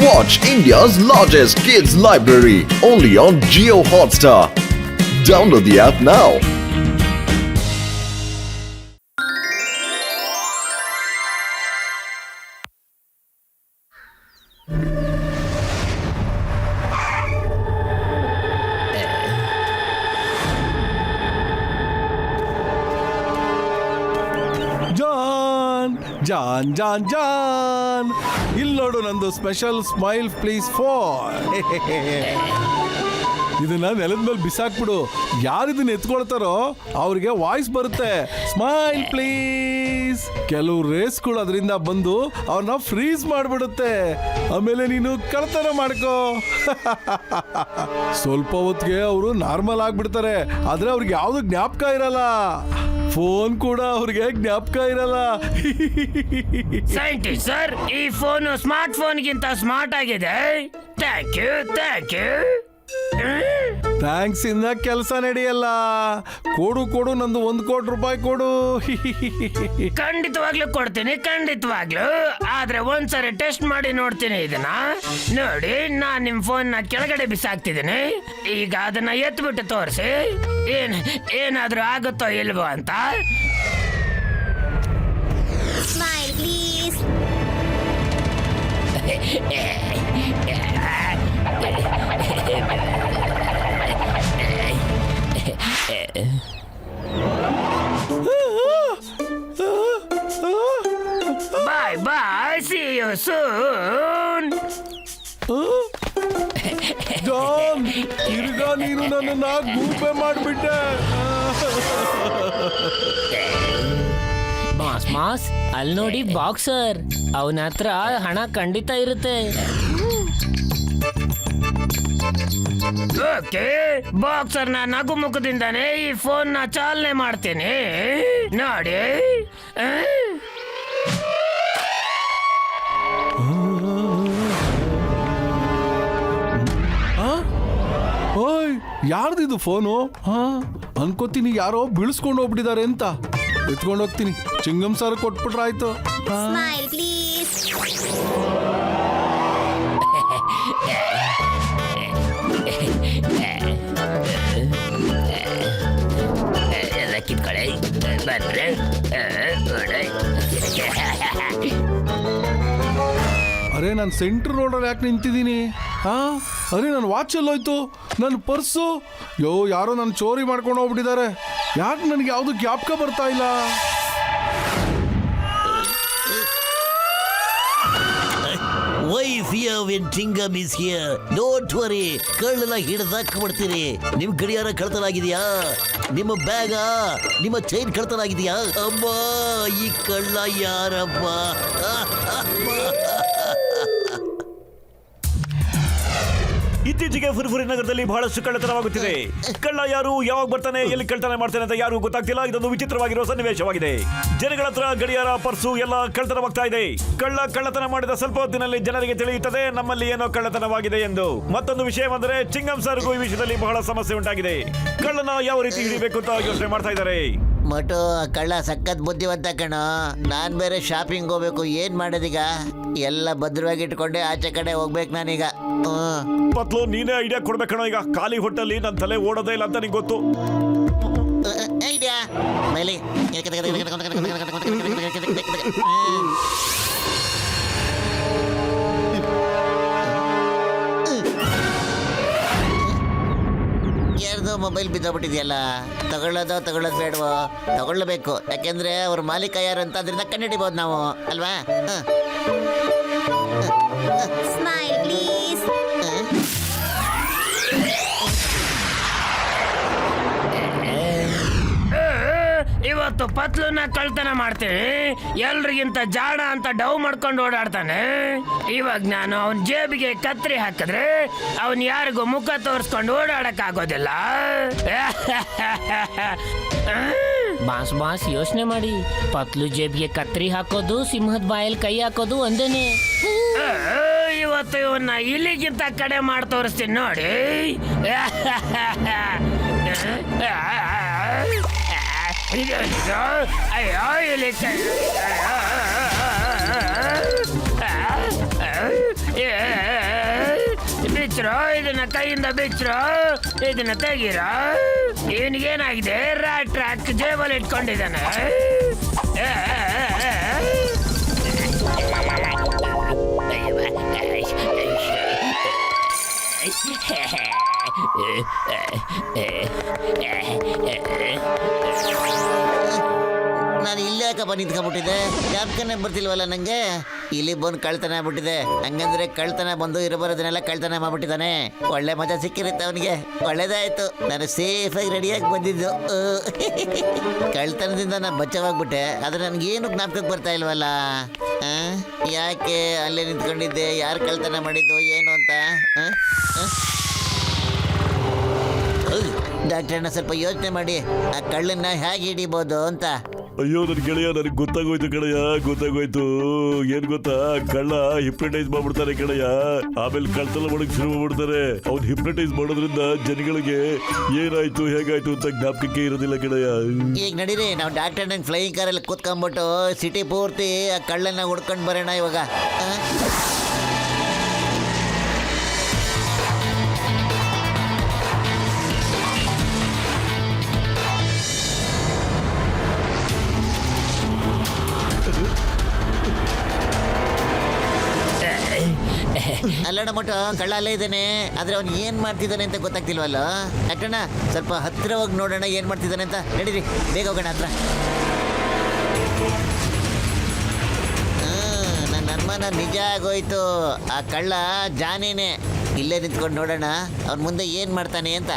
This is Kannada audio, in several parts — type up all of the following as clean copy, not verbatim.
Watch India's largest kids library only on Jio Hotstar. Download the app now. John John John ಇಲ್ಲಿ ನೋಡು, ನಂದು ಸ್ಪೆಷಲ್ ಸ್ಮೈಲ್ ಪ್ಲೀಸ್ ಫಾರ್. ಇದನ್ನ ನೆಲದ ಮೇಲೆ ಬಿಸಾಕ್ಬಿಡು. ಯಾರು ಇದನ್ನ ಎತ್ಕೊಳ್ತಾರೋ ಅವ್ರಿಗೆ ವಾಯ್ಸ್ ಬರುತ್ತೆ, ಸ್ಮೈಲ್ ಪ್ಲೀಸ್. ಕೆಲವು ರೇಸ್ಗಳು ಅದರಿಂದ ಬಂದು ಅವ್ರನ್ನ ಫ್ರೀಸ್ ಮಾಡ್ಬಿಡುತ್ತೆ. ಆಮೇಲೆ ನೀನು ಕಳ್ತನ ಮಾಡ್ಕೋ. ಸ್ವಲ್ಪ ಹೊತ್ತಿಗೆ ಅವರು ನಾರ್ಮಲ್ ಆಗ್ಬಿಡ್ತಾರೆ, ಆದ್ರೆ ಅವ್ರಿಗೆ ಯಾವ್ದು ಜ್ಞಾಪಕ ಇರಲ್ಲ. ಫೋನ್ ಕೂಡ ಅವ್ರಿಗೆ ಜ್ಞಾಪಕ ಇರಲ್ಲ. ಸೈಂಟಿಸ್ಟ್ ಸರ್, ಈ ಫೋನ್ ಸ್ಮಾರ್ಟ್ ಫೋನ್ಗಿಂತ ಸ್ಮಾರ್ಟ್ ಆಗಿದೆ. Thank you thank you. Thanks ಇಂದ ಕೆಲಸ ನಡೆಯಲ್ಲ. ಕೊಡು ನಂದು 1 ಕೋಟಿ ರೂಪಾಯಿ ಕೊಡು. ಖಂಡಿತವಾಗ್ಲೂ ಕೊಡ್ತೀನಿ, ಖಂಡಿತವಾಗ್ಲೂ. ಆದ್ರೆ ಒಂದ್ಸರಿ ಟೆಸ್ಟ್ ಮಾಡಿ ನೋಡ್ತೀನಿ ಇದನ್ನ. ನೋಡಿ, ನಾನ್ ನಿಮ್ ಫೋನ್ ನ ಕೆಳಗಡೆ ಬಿಸಾಕ್ತಿದ್ದೀನಿ. ಈಗ ಅದನ್ನ ಎತ್ಬಿಟ್ಟು ತೋರಿಸಿ ಏನಾದ್ರೂ ಆಗುತ್ತೋ ಇಲ್ವೋ ಅಂತ. Smile, please. Bye bye, see you soon. John, ತಿರ್ಗಾ ನೀನು ನನ್ನನ್ನ ಗೂಬೆ ಮಾಡ್ಬಿಟ್ಟೆ. ಮಾಸ್ ಅಲ್ಲಿ ನೋಡಿ ಬಾಕ್ಸರ್, ಅವನ ಹತ್ರ ಹಣ ಖಂಡಿತ ಇರುತ್ತೆ. ಓಕೆ, ಬಾಕ್ಸರ್ ನ ನಗುಮುಖದಿಂದಾನೇ ಈ ಫೋನ್ ನ ಚಾಲನೆ ಮಾಡ್ತೀನಿ. ನೋಡಿ, ಓಯ್, ಯಾರ್ದಿದು ಫೋನು? ಅನ್ಕೋತೀನಿ ಯಾರೋ ಬೀಳಿಸ್ಕೊಂಡು ಹೋಗ್ಬಿಟ್ಟಿದ್ದಾರೆ ಅಂತ. ಎತ್ಕೊಂಡು ಹೋಗ್ತೀನಿ, ಚಿಂಗಮ್ ಸರ್ ಕೊಟ್ಬಿಟ್ರೆ ಆಯ್ತು. Smile, please. ಎಲ್ಲ ಕಿತ್ಕೊಳ್ಳಿ ಬಂದ್ರೆ. ಅರೆ, ನಾನು ಸೆಂಟ್ರ್ ರೋಡಲ್ಲಿ ಯಾಕೆ ನಿಂತಿದ್ದೀನಿ? ಅರೆ, ನನ್ನ ವಾಚ್ ಎಲ್ಲೋಯ್ತು, ನನ್ನ ಪರ್ಸು. ಯಾರೋ ನನ್ನ ಚೋರಿ ಮಾಡ್ಕೊಂಡು ಹೋಗ್ಬಿಟ್ಟಿದ್ದಾರೆ. ಯಾಕೆ ನನಗೆ ಯಾವುದು ಜ್ಞಾಪಕ ಬರ್ತಾ ಇಲ್ಲ? Why fear when Chingam is here? Don't worry, ಕಳ್ಳನ ಹಿಡಿದಾಕ್ಬಿಡ್ತೀನಿ. ನಿಮ್ ಗಡಿಯಾರ ಕಳ್ತನಾಗಿದೆಯಾ? ನಿಮ್ಮ ಬ್ಯಾಗ, ನಿಮ್ಮ ಚೈನ್ ಕಳ್ತನಾಗಿದೆಯಾ? ಅಮ್ಮ, ಈ ಕಳ್ಳ ಯಾರಮ್ಮ? ಇತ್ತೀಚೆಗೆ ಫುರ್ಫುರಿ ನಗರದಲ್ಲಿ ಬಹಳಷ್ಟು ಕಳ್ಳತನವಾಗುತ್ತಿದೆ. ಕಳ್ಳ ಯಾರು, ಯಾವಾಗ ಬರ್ತಾನೆ, ಎಲ್ಲಿ ಕಳ್ತನ ಮಾಡ್ತಾನೆ ಅಂತ ಯಾರು ಗೊತ್ತಾಗ್ತಿಲ್ಲ. ಇದೊಂದು ವಿಚಿತ್ರವಾಗಿರುವ ಸನ್ನಿವೇಶವಾಗಿದೆ. ಜನಗಳ ಹತ್ರ ಗಡಿಯಾರ, ಪರ್ಸು ಎಲ್ಲ ಕಳ್ಳತನವಾಗ್ತಾ ಇದೆ. ಕಳ್ಳತನ ಮಾಡಿದ ಸ್ವಲ್ಪ ಹೊತ್ತಿನಲ್ಲಿ ಜನರಿಗೆ ತಿಳಿಯುತ್ತದೆ ನಮ್ಮಲ್ಲಿ ಏನೋ ಕಳ್ಳತನವಾಗಿದೆ ಎಂದು. ಮತ್ತೊಂದು ವಿಷಯವೆಂದರೆ ಚಿಂಗಂ ಸರ್ಗೂ ಈ ವಿಷಯದಲ್ಲಿ ಬಹಳ ಸಮಸ್ಯೆ ಉಂಟಾಗಿದೆ. ಕಳ್ಳನ ಯಾವ ರೀತಿ ಹಿಡಿಬೇಕು ಅಂತ ಯೋಚನೆ ಮಾಡ್ತಾ ಇದ್ದಾರೆ. ಮಟು, ಕಳ್ಳ ಸಖತ್ ಬುದ್ಧಿವಂತ ಕಣೋ. ನಾನ್ ಬೇರೆ ಶಾಪಿಂಗ್ ಹೋಗ್ಬೇಕು. ಏನ್ ಮಾಡೋದೀಗ? ಎಲ್ಲ ಭದ್ರವಾಗಿ ಇಟ್ಕೊಂಡೆ ಆಚೆ ಕಡೆ ಹೋಗ್ಬೇಕು ನಾನೀಗ. ಪತ್ಲು, ನೀನೇ ಐಡಿಯಾ ಕೊಡ್ಬೇಕಣೋ. ಈಗ ಖಾಲಿ ಹೊಟ್ಟಲ್ಲಿ ನನ್ನ ತಲೆ ಓಡೋದೇ ಇಲ್ಲ ಅಂತ ನಿಂಗೆ ಗೊತ್ತು. ಐಡಿಯಾ ಮೇಲೆ ಯಾರ್ದು ಮೊಬೈಲ್ ಬಿದ್ದೋಗ್ಬಿಟ್ಟಿದೆಯಲ್ಲ. ತಗೊಳ್ಳೋದು ಬೇಡವೋ? ತಗೊಳ್ಳಬೇಕು, ಯಾಕೆಂದ್ರೆ ಅವ್ರ ಮಾಲೀಕ ಯಾರು ಅಂತ ಅದರಿಂದ ಕಂಡುಹಿಡಿಬಹುದು ನಾವು, ಅಲ್ವಾ? Smile, please. ಇವತ್ತು ಪತ್ಲುನ ಕಳ್ತನ ಮಾಡ್ತೀನಿ. ಎಲ್ರಿಗಿಂತ ಜಾಣ ಅಂತ ಡವ್ ಮಾಡ್ಕೊಂಡು ಓಡಾಡ್ತಾನೆ. ಇವಾಗ ನಾನು ಅವನ ಜೇಬಿಗೆ ಕತ್ರಿ ಹಾಕಿದ್ರೆ ಅವನ್ ಯಾರಿಗೂ ಮುಖ ತೋರಿಸ್ಕೊಂಡು ಓಡಾಡಕ್ ಆಗೋದಿಲ್ಲ. ಬಾಸ್ ಯೋಚನೆ ಮಾಡಿ. ಪತ್ಲು ಜೇಬಿಗೆ ಕತ್ರಿ ಹಾಕೋದು, ಸಿಂಹದ ಬಾಯಲ್ಲಿ ಕೈ ಹಾಕೋದು ಒಂದೇನೆ. ಇವತ್ತು ಇವನ್ನ ಇಲ್ಲಿಗಿಂತ ಕಡೆ ಮಾಡಿ ತೋರಿಸ್ತೀನಿ ನೋಡಿ. ಅಯ್ಯೋ, ಇಲ್ಲಿ ಬಿಚ್ಚ್ರೋ, ಇದನ್ನ ಕೈಯಿಂದ ಬಿಚ್ಚ್ರೋ, ಇದನ್ನ ತೆಗೀರೋ. ಇವನಿಗೇನಾಗಿದೆ? Rat track ಜೇಬಲ್ಲಿ ಇಟ್ಕೊಂಡಿದ್ದಾನೆ. ನಾನು ಇಲ್ಲೇ ಯಾಕಪ್ಪ ನಿಂತ್ಕೊಂಡ್ಬಿಟ್ಟಿದ್ದೆ? ಜ್ಞಾಪಕನೇ ಬರ್ತಿಲ್ವಲ್ಲ ನಂಗೆ. ಇಲ್ಲಿ ಬಂದು ಕಳ್ತನ ಆಗ್ಬಿಟ್ಟಿದೆ. ಹಂಗಂದ್ರೆ ಕಳ್ತನ ಬಂದು ಇರಬರೋದನ್ನೆಲ್ಲ ಕಳ್ತನ ಮಾಡ್ಬಿಟ್ಟಿದ್ದಾನೆ. ಒಳ್ಳೆ ಮಜಾ ಸಿಕ್ಕಿರುತ್ತೆ ಅವನಿಗೆ. ಒಳ್ಳೇದಾಯ್ತು, ನಾನು ಸೇಫಾಗಿ ರೆಡಿಯಾಗಿ ಬಂದಿದ್ದು. ಕಳ್ತನದಿಂದ ನಾನು ಬಚಾವಾಗ್ಬಿಟ್ಟೆ. ಆದ್ರೆ ನನಗೇನು ಜ್ಞಾಪಕಕ್ಕೆ ಬರ್ತಾ ಇಲ್ವಲ್ಲ. ಯಾಕೆ ಅಲ್ಲೇ ನಿಂತ್ಕೊಂಡಿದ್ದೆ? ಯಾರು ಕಳ್ತನ ಮಾಡಿದ್ದು ಏನು ಅಂತ? ಡಾಕ್ಟ್ರನ್ನ ಸ್ವಲ್ಪ ಯೋಚನೆ ಮಾಡಿ ಆ ಕಳ್ಳನ್ನ ಹೇಗೆ ಹಿಡಿಬೋದು ಅಂತ. ಅಯ್ಯೋ ನನ್ನ ಗೆಳೆಯ, ನನಗೆ ಗೊತ್ತಾಗೋಯ್ತು ಕಣಯ್ಯ, ಗೊತ್ತಾಗೋಯ್ತು. ಏನ್ ಗೊತ್ತಾ, ಕಳ್ಳ ಹಿಪ್ನಟೈಸ್ ಮಾಡ್ಬಿಡ್ತಾರೆ ಕಣಯ್ಯ. ಆಮೇಲೆ ಕಳ್ತನ ಮಾಡಕ್ ಶುರು ಮಾಡ್ಬಿಡ್ತಾರೆ. ಅವ್ನು ಹಿಪ್ನಟೈಸ್ ಮಾಡೋದ್ರಿಂದ ಜನಗಳಿಗೆ ಏನಾಯ್ತು ಹೇಗಾಯ್ತು ಅಂತ ಜ್ಞಾಪಕಕ್ಕೆ ಇರೋದಿಲ್ಲ ಕಣಯ್ಯ. ಈಗ ನಡೀರಿ, ನಾವು ಡಾಕ್ಟರ್ ನಂಗೆ ಫ್ಲೈಯಿಂಗ್ ಕಾರಲ್ಲಿ ಕೂತ್ಕೊಂಡ್ಬಿಟ್ಟು ಸಿಟಿ ಪೂರ್ತಿ ಆ ಕಳ್ಳನ್ನ ಹುಡ್ಕೊಂಡು ಬರೋಣ ಇವಾಗ. ಅಲ್ಲಣ್ಣ ಮಟ್ಟು ಕಳ್ಳ ಅಲ್ಲೇ ಇದ್ದಾನೆ. ಆದ್ರೆ ಅವ್ನು ಏನ್ ಮಾಡ್ತಿದ್ದಾನೆ ಅಂತ ಗೊತ್ತಾಗ್ತಿಲ್ವಲ್ಲ. ಯಾಕಣ್ಣ ಸ್ವಲ್ಪ ಹತ್ತಿರ ಹೋಗಿ ನೋಡೋಣ ಏನ್ ಮಾಡ್ತಿದ್ದಾನೆ ಅಂತ. ನಡೀರಿ, ಬೇಗ ಹೋಗೋಣ ಹತ್ರ. ನನ್ನ ಅನುಮಾನ ನಿಜ ಆಗೋಯ್ತು. ಆ ಕಳ್ಳ ಜಾನೇನೆ. ಇಲ್ಲೇ ನಿಂತ್ಕೊಂಡು ನೋಡೋಣ ಅವ್ನ ಮುಂದೆ ಏನ್ ಮಾಡ್ತಾನೆ ಅಂತ.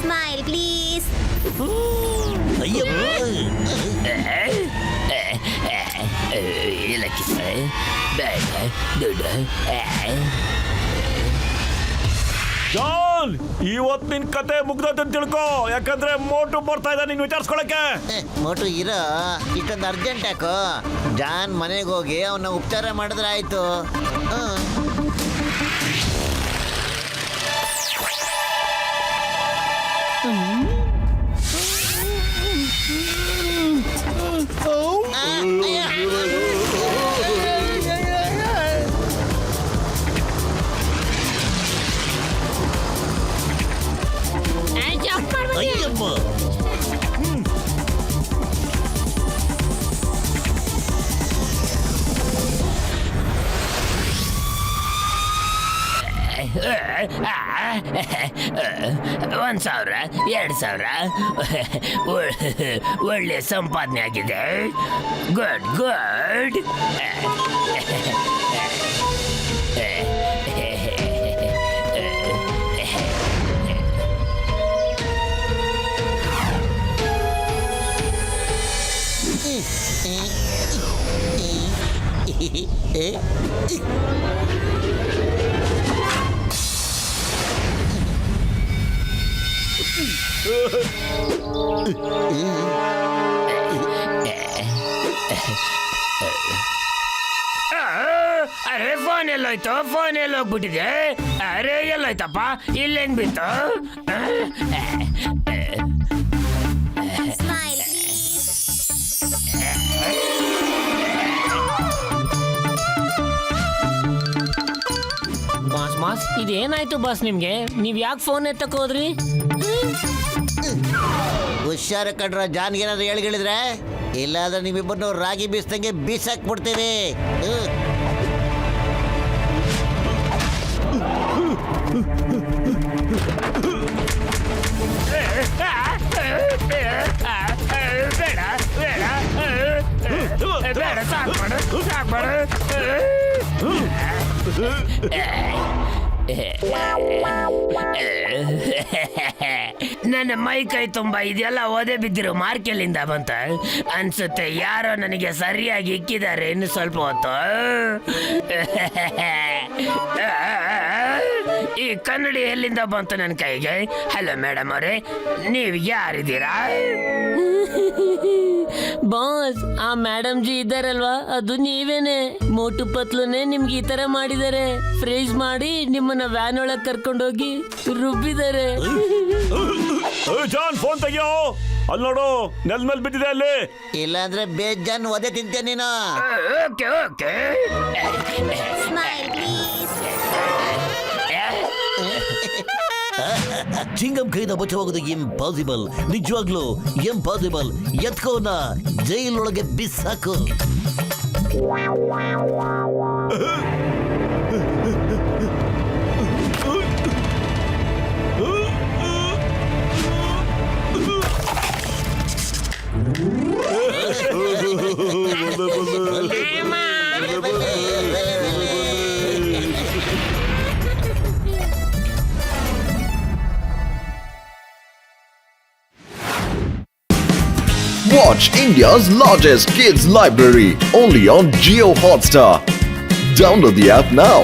Smile, please. ಜಾನ್, ಇವತ್ತು ನಿನ್ ಕತೆ ಮುಗ್ದೋಯ್ತು ಅಂತ ತಿಳ್ಕೊ. ಯಾಕಂದ್ರೆ ಮೋಟು ಬರ್ತಾ ಇದ್ದ ನೀನ್ ವಿಚಾರಿಸ್ಕೊಳಕ್ಕೆ. ಮೋಟು ಇರೋ, ಇಷ್ಟೊಂದು ಅರ್ಜೆಂಟ್ ಯಾಕೋ? ಜಾನ್ ಮನೆಗೆ ಹೋಗಿ ಅವನ್ನ ಉಪಚಾರ ಮಾಡಿದ್ರೆ ಆಯ್ತು. ಅಯ್ಯಮ್ಮ, $1,000, $2,000 ಒಳ್ಳೆ ಸಂಪಾದನೆ ಆಗಿದೆ. Good good. ಅರೆ ಫೋನ್ ಎಲ್ಲೋಯ್ತು? ಫೋನ್ ಎಲ್ಲೋಗ್ಬಿಟ್ಟಿದೆ? ಅರೆ ಎಲ್ಲೋಯ್ತಪ್ಪ? ಇಲ್ಲೆಂಗ್ ಬಿತ್ತು? Smile, please. ಬಾಸ್ ಇದೇನಾಯ್ತು ಬಾಸ್ ನಿಮ್ಗೆ? ನೀವ್ ಯಾಕೆ ಫೋನ್ ಎತ್ತಕ್ ಹೋದ್ರಿ? ಹುಷಾರ ಕಡ್ರ. ಜಾನ್ಗೆ ಏನಾದ್ರು ಹೇಳಿದ್ರೆ ಇಲ್ಲಾದ್ರೆ ನೀವಿಬ್ಬರನ್ನು ರಾಗಿ ಬೀಸ್ದಂಗೆ ಬೀಸಾಕ್ಬಿಡ್ತೀವಿ. ಬೇಡ ಬೇಡ ಬೇಡ, ಸಾಕ್ಮಾಡು ಸಾಕ್ಮಾಡು. ನನ್ನ ಮೈ ಕೈ ತುಂಬಾ ಇದೆಲ್ಲ ಓದೆ ಬಿದ್ದಿರೋ ಮಾರ್ಕೆಲಿಂದ ಬಂತ ಅನ್ಸುತ್ತೆ. ಯಾರೋ ನನಗೆ ಸರಿಯಾಗಿ ಇಕ್ಕಿದ್ದಾರೆ. ಇನ್ನು ಸ್ವಲ್ಪ ಹೊತ್ತು ಈ ಕನ್ನಡಿ ಎಲ್ಲಿಂದ ಬಂತು ನನ್ನ ಕೈಗೆ? ಹಲೋ ಮೇಡಮ್ ಅವರೇ, ನೀವು ಯಾರಿದ್ದೀರಾ? ಬಾಸ್ ಆ ಮೇಡಮ್ ಜಿ ಇದ್ದಾರಲ್ವಾ ಅದು ನೀವೇನೆ. ಮೋಟು ಪತ್ಲುನೇ ನಿಮ್ಗೆ ಈ ತರ ಮಾಡಿದ್ದಾರೆ. ಫ್ರೀಸ್ ಮಾಡಿ ನಿಮ್ಮನ್ನ ವ್ಯಾನ್ ಒಳಗ್ ಕರ್ಕೊಂಡೋಗಿ ರುಬ್ಬಿದ್ದಾರೆ. John phone ತೆಗಿಯೋ. ಅಲ್ಲಿ ನೋಡು, ನೆಲದ ಮೇಲೆ ಬಿದ್ದಿದೆ ಅಲ್ಲಿ. ಇಲ್ಲಾಂದ್ರೆ ಬೇಜಾನ್ ಒದೆ ತಿಂತೆ ನೀನು. Okay okay. Smile, please. Chingam ಕೈದ ಬಚಾವಾಗೋದು ಇಂಪಾಸಿಬಲ್, ನಿಜವಾಗ್ಲೂ ಇಂಪಾಸಿಬಲ್. ಎತ್ಕೋನ ಜೈಲೊಳಗೆ ಬಿಸಾಕು. Watch India's largest kids library only on Geo Hotstar. Download the app now.